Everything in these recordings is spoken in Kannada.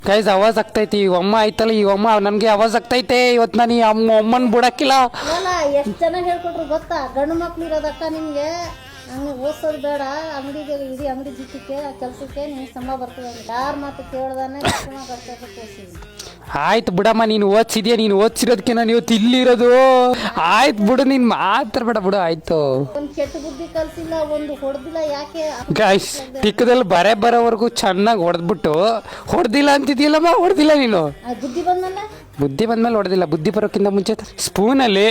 ಗೈಸ್ ಆವಾಜ್ ಆಗ್ತೈತಿ ಈ ಅಮ್ಮ ಆಯ್ತಲ್ಲ ಈ ಅಮ್ಮ ನನಗೆ ಆವಾಜ್ ಆಗ್ತೈತೆ ಇವತ್ತು ನಾನು ಈ ಅಮ್ಮನ ಬಿಡಕ್ಕಿಲ್ಲ. ಅಲ್ಲ ಎಷ್ಟು ಚೆನ್ನಾಗಿ ಹೇಳ್ಕೊಟ್ರು ಗೊತ್ತಾ, ಗಂಡು ಮಕ್ಳು ಇರೋದಕ್ಕ ನಿಮ್ಗೆ ಹಂಗೆ ಓದಿಸೋದು ಬೇಡ, ಅಂಗಡಿಗೆ ಇಡೀ ಅಂಗಡಿ ಜಿಟ್ಟಕ್ಕೆ ಆ ಕೆಲಸಕ್ಕೆ ನಿಮ್ಗೆ ಸಂಬಳ ಬರ್ತದೆ. ಯಾರ ಮಾತು ಕೇಳ್ದಾನೆ ಓದಿಸಿದ್ವಿ. ಆಯ್ತು ಬಿಡಮ್ಮ, ನೀನು ಓದಿಸಿದ್ಯಾ, ನೀನು ಓದಿಸಿರೋದಕ್ಕೆ ನಾನು ಇವತ್ತು ಇಲ್ಲಿರೋದು. ಆಯ್ತು ಬಿಡು, ನೀನು ಮಾತಾಡ್ಬೇಡ ಬಿಡು. ಆಯ್ತು ಒಂದು ಕೆಟ್ಟ ಬುದ್ಧಿ ಕಲ್ಸಿಲ್ಲ, ಒಂದು ಹೊಡೆದಿಲ್ಲ. ಯಾಕೆ ಗೈಸ್ ಟಿಕ್ಕದಲ್ಲಿ ಬರೋವರೆಗೂ ಚೆನ್ನಾಗಿ ಹೊಡೆದ್ಬಿಟ್ಟು ಹೊಡೆದಿಲ್ಲ ಅಂತಿದ್ಯಲ್ಲಮ್ಮ, ಹೊಡೆದಿಲ್ಲ ನೀನು. ಬುದ್ಧಿ ಬಂದಲ್ಲ, ಬುದ್ಧಿ ಬಂದ್ಮೇಲೆ ಹೊಡೆದಿಲ್ಲ. ಬುದ್ಧಿ ಬರೋಕ್ಕಿಂತ ಮುಂಚೆ ಸ್ಪೂನಲ್ಲಿ,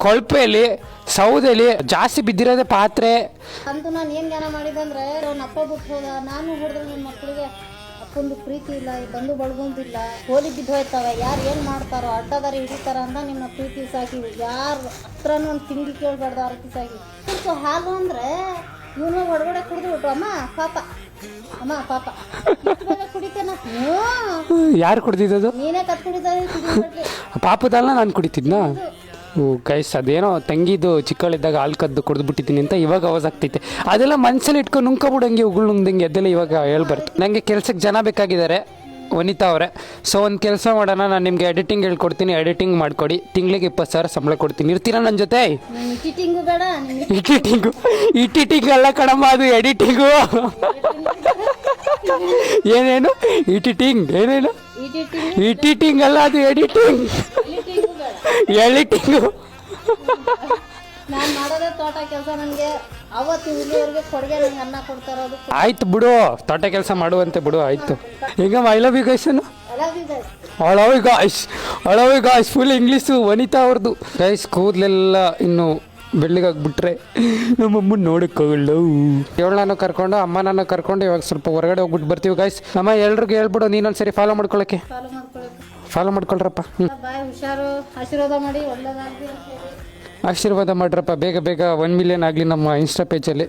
ಕೊಳಪೆಯಲ್ಲಿ, ಸೌದೆಯಲ್ಲಿ ಜಾಸ್ತಿ ಬಿದ್ದಿರೋದೇ ಪಾತ್ರೆ ಅಂತೂ ನಾನು ಏನು ಜ್ಞಾನ ಮಾಡಿದೆ ಅಂದರೆ, ಅವ್ನ ಅಪ್ಪ ಬಿಟ್ಟು ಹೋದ, ನಾನು ಹೊಡೆದ್ರೆ ನನ್ನ ಮಕ್ಕಳಿಗೆ ಅಪ್ಪಂದು ಪ್ರೀತಿ ಇಲ್ಲ, ಬಂದು ಬಳಗೊಂದಿಲ್ಲ, ಹೋಲಿ ಬಿದ್ದು ಹೋಯ್ತವೆ, ಯಾರು ಏನು ಮಾಡ್ತಾರೋ ಅಡ್ಡದಾರಿ ಹಿಡಿತಾರ ಅಂತ ನಿಮ್ಮ ಪ್ರೀತಿ ಸಾಕಿ, ಯಾರು ಹತ್ರನೂ ಒಂದು ತಿಂಡಿ ಕೇಳಬಾರ್ದು ಆ ರೀತಿ ಸಾಕಿ. ಸೊ ಹಾಲು ಅಂದರೆ ಇವನು ಹೊರಗಡೆ ಕುಡಿದು ಬಿಟ್ಟು ಅಮ್ಮ ಪಾಪ, ಅಮ್ಮ ಪಾಪ ಕುಡಿತೇನ. ಯಾರು ಕುಡ್ದಿದ್ದು? ನೀನೇ ಕತ್ ಕುಡಿದ ಪಾಪದಲ್ಲ ನಾನು ಕುಡಿತಿದ್ನಾ? ಗೈಸ್ ಅದೇನೋ ತಂಗಿದು ಚಿಕ್ಕಳಿದ್ದಾಗ ಹಾಲು ಕದ್ದು ಕುಡಿದ್ಬಿಟ್ಟಿದ್ದೀನಿ ಅಂತ ಇವಾಗ ಅವಾಜ್ ಆಗ್ತೈತೆ. ಅದೆಲ್ಲ ಮನ್ಸಲ್ಲಿ ಇಟ್ಕೊಂಡು ನುಂಗ್ಕೊಬಿಡಂಗೆ ಉಗುಳು ನುಂಗ್ದಂಗೆ ಅದೆಲ್ಲ ಇವಾಗ ಹೇಳ್ಬಾರ್ದು. ನನಗೆ ಕೆಲ್ಸಕ್ಕೆ ಜನ ಬೇಕಾಗಿದ್ದಾರೆ, ವನಿತಾ ಅವರೇ. ಸೊ ಒಂದು ಕೆಲಸ ಮಾಡೋಣ, ನಾನು ನಿಮಗೆ ಎಡಿಟಿಂಗ್ ಹೇಳ್ಕೊಡ್ತೀನಿ, ಎಡಿಟಿಂಗ್ ಮಾಡಿಕೊಡಿ, ತಿಂಗಳಿಗೆ 20,000 ಸಂಬಳ ಕೊಡ್ತೀನಿ. ಇರ್ತೀರಾ ನನ್ನ ಜೊತೆ? ಎಡಿಟಿಂಗು ಬೇಡ, ಇಟಿಟಿಂಗ್ ಅಲ್ಲ ಕಣಮ್ಮ, ಅದು ಎಡಿಟಿಂಗು. ಏನೇನು ಎಡಿಟಿಂಗ್? ಏನೇನು ಎಡಿಟಿಂಗ್ ಅಲ್ಲ, ಅದು ಎಡಿಟಿಂಗ್. ಎಡಿಟಿಂಗು ನಾನು ಮಾಡೋದೇ ತೋಟ ಕೆಲಸ. ನನಗೆ ಅವತ್ತು ಇಲ್ಲಿವರೆಗೆ ಕೊಡುಗೆ ನಂಗೆ ಅನ್ನ ಕೊಡ್ತಾ ಇರೋದು. ಆಯ್ತು ಬಿಡು, ತೋಟ ಕೆಲಸ ಮಾಡುವಂತೆ ಬಿಡು. ಆಯ್ತು ಈಗ ಐ ಲವ್ ಯು ಗೈಸ್ ಅನ್ನು ಅಳವಿ ಗಾಯ್ಸ್ ಫುಲ್ ಇಂಗ್ಲೀಷು ವನಿತಾ ಅವ್ರದ್ದು. ಗೈಸ್ ಕೂದಲೆಲ್ಲ ಇನ್ನು ಬೆಳ್ಳಿಗಾಗ್ಬಿಟ್ರೆ ನಮ್ಮಮ್ಮನ ನೋಡಕ್ಕಾಗಲ್ಲ. ನಾನು ಕರ್ಕೊಂಡು ಅಮ್ಮನನ್ನು ಕರ್ಕೊಂಡು ಇವಾಗ ಸ್ವಲ್ಪ ಹೊರಗಡೆ ಹೋಗ್ಬಿಟ್ಟು ಬರ್ತೀವಿ ಗೈಸ್. ಅಮ್ಮ ಎಲ್ರಿಗೂ ಹೇಳ್ಬಿಡು, ನೀನೊಂದ್ಸರಿ ಫಾಲೋ ಮಾಡ್ಕೊಳ್ಳೋಕ್ಕೆ. ಫಾಲೋ ಮಾಡ್ಕೊಳ್ರಪ್ಪ. ಬಾಯ್, ಹುಷಾರು, ಆಶೀರ್ವಾದ ಮಾಡಿ, ಒಳ್ಳೇದಾಗಲಿ. ಆಶೀರ್ವಾದ ಮಾಡ್ರಪ್ಪ, ಬೇಗ ಬೇಗ 1 ಮಿಲಿಯನ್ ಆಗಲಿ ನಮ್ಮ ಇನ್ಸ್ಟಾ ಪೇಜಲ್ಲಿ.